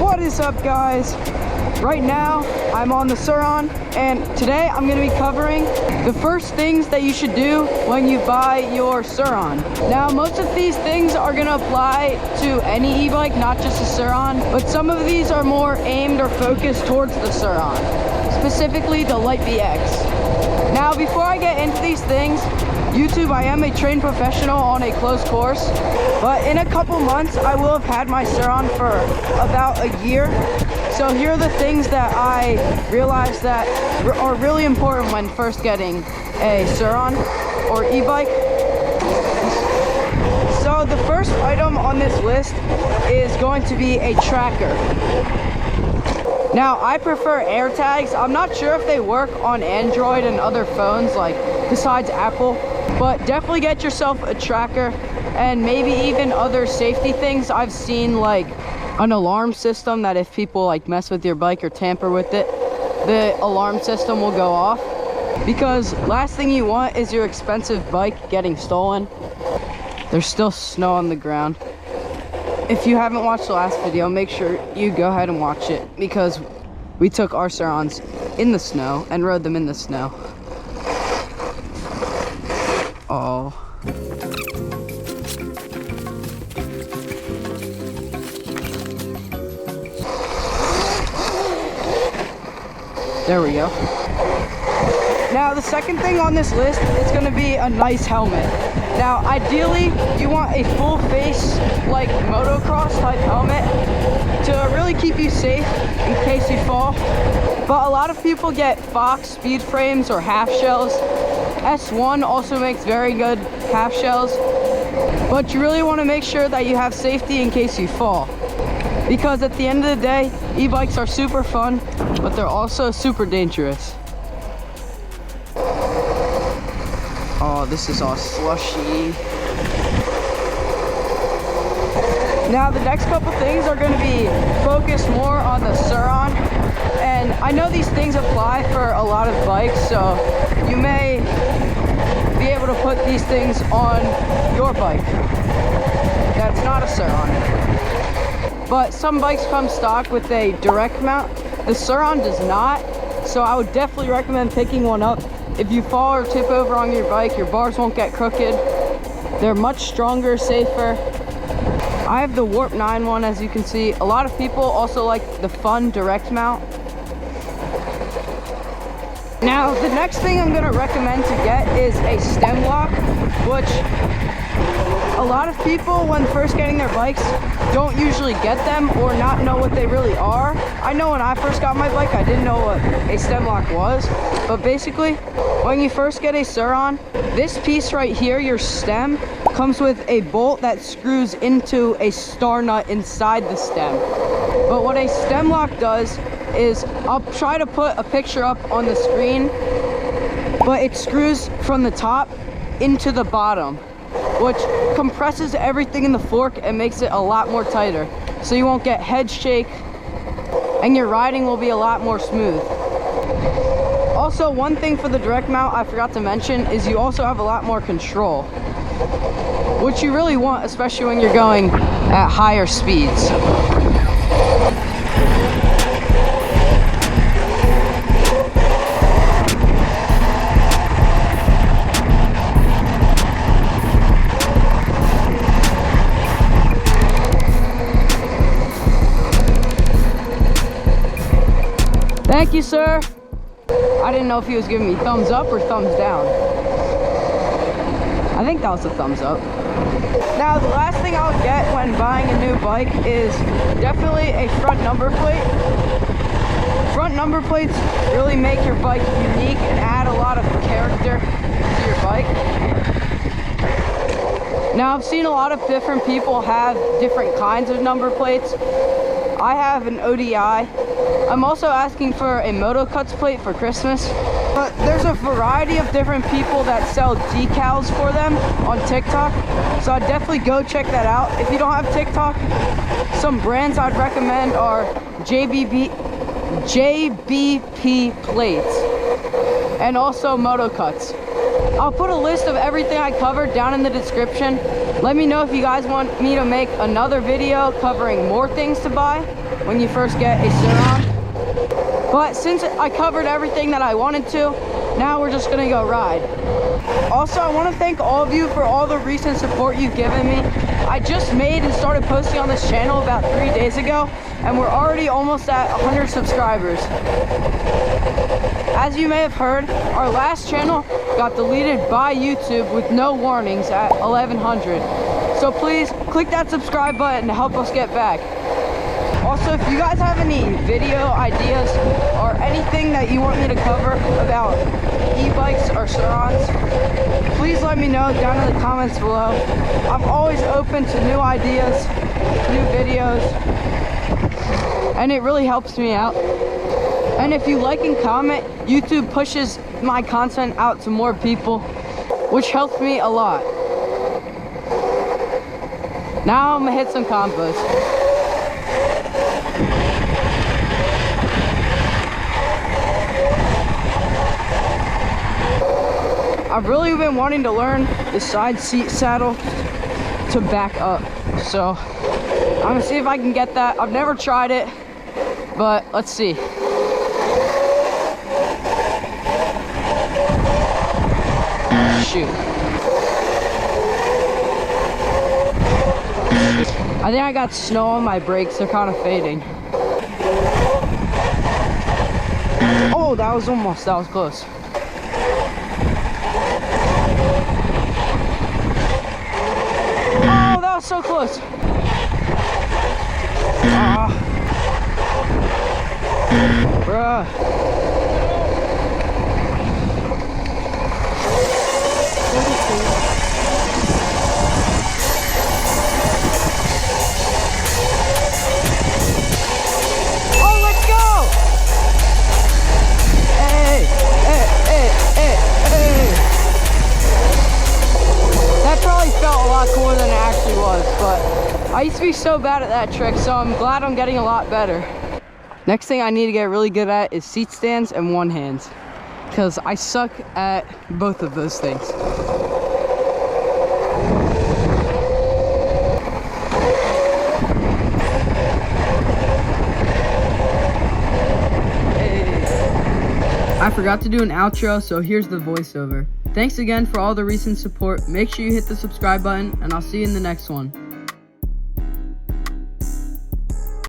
What is up, guys? Right now I'm on the Surron, and today I'm going to be covering the first things that you should do when you buy your Surron. Now, most of these things are going to apply to any e-bike, not just the Surron, but some of these are more aimed or focused towards the Surron, specifically the Light BX. Now, before I get into these things, YouTube, I am a trained professional on a closed course, but in a couple months I will have had my Surron for about a year. So here are the things that I realized that are really important when first getting a Surron or e-bike. So the first item on this list is going to be a tracker. Now, I prefer AirTags. I'm not sure if they work on Android and other phones, like besides Apple, but definitely get yourself a tracker and maybe even other safety things. I've seen like an alarm system that if people like mess with your bike or tamper with it, the alarm system will go off, because last thing you want is your expensive bike getting stolen. There's still snow on the ground. If you haven't watched the last video, make sure you go ahead and watch it, because we took our Surrons in the snow and rode them in the snow. Oh. There we go. Now, the second thing on this list is going to be a nice helmet. Now, ideally, you want a full face, like motocross type helmet to really keep you safe in case you fall. But a lot of people get Fox speed frames or half shells. S1 also makes very good half shells. But you really want to make sure that you have safety in case you fall, because at the end of the day, e-bikes are super fun, but they're also super dangerous. Oh, this is all slushy. Now, the next couple things are going to be focused more on the Surron. And I know these things apply for a lot of bikes, so you may be able to put these things on your bike that's not a Surron. But some bikes come stock with a direct mount. The Surron does not, so I would definitely recommend picking one up. If you fall or tip over on your bike, your bars won't get crooked. They're much stronger, safer. I have the Warp 9 one, as you can see. A lot of people also like the Funn direct mount. Now, the next thing I'm going to recommend to get is a stem lock, which a lot of people, when first getting their bikes, don't usually get them or not know what they really are. I know when I first got my bike, I didn't know what a stem lock was. But basically, when you first get a Surron, this piece right here, your stem, comes with a bolt that screws into a star nut inside the stem. But what a stem lock does is, I'll try to put a picture up on the screen, but it screws from the top into the bottom, which compresses everything in the fork and makes it a lot more tighter. So you won't get head shake, and your riding will be a lot more smooth. Also, one thing for the direct mount I forgot to mention is you also have a lot more control, which you really want, especially when you're going at higher speeds. Thank you, sir. I didn't know if he was giving me thumbs up or thumbs down. I think that was a thumbs up. Now, the last thing I'll get when buying a new bike is definitely a front number plate. Front number plates really make your bike unique and add a lot of character to your bike. Now, I've seen a lot of different people have different kinds of number plates. I have an ODI. I'm also asking for a MotoCutz plate for Christmas. But there's a variety of different people that sell decals for them on TikTok. So I'd definitely go check that out. If you don't have TikTok, some brands I'd recommend are JBP plates and also MotoCutz. I'll put a list of everything I covered down in the description. Let me know if you guys want me to make another video covering more things to buy when you first get a Surron. But since I covered everything that I wanted to, now we're just gonna go ride. Also, I want to thank all of you for all the recent support you've given me. I just made and started posting on this channel about 3 days ago, and we're already almost at 100 subscribers. As you may have heard, our last channel got deleted by YouTube with no warnings at 1100. So please click that subscribe button to help us get back. Also, if you guys have any video ideas or anything that you want me to cover about e-bikes or Surrons, please let me know down in the comments below. I'm always open to new ideas, new videos, and it really helps me out. And if you like and comment, YouTube pushes my content out to more people, which helps me a lot. Now I'm gonna hit some combos. I've really been wanting to learn the side seat saddle to back up. So I'm gonna see if I can get that. I've never tried it, but let's see. Shoot. I think I got snow on my brakes. They're kind of fading. Oh, that was close. Oh, that was so close. Bruh. Cooler than it actually was, but I used to be so bad at that trick, so I'm glad I'm getting a lot better. Next thing I need to get really good at is seat stands and one hands, because I suck at both of those things. I forgot to do an outro, so here's the voiceover. Thanks again for all the recent support. Make sure you hit the subscribe button, and I'll see you in the next one.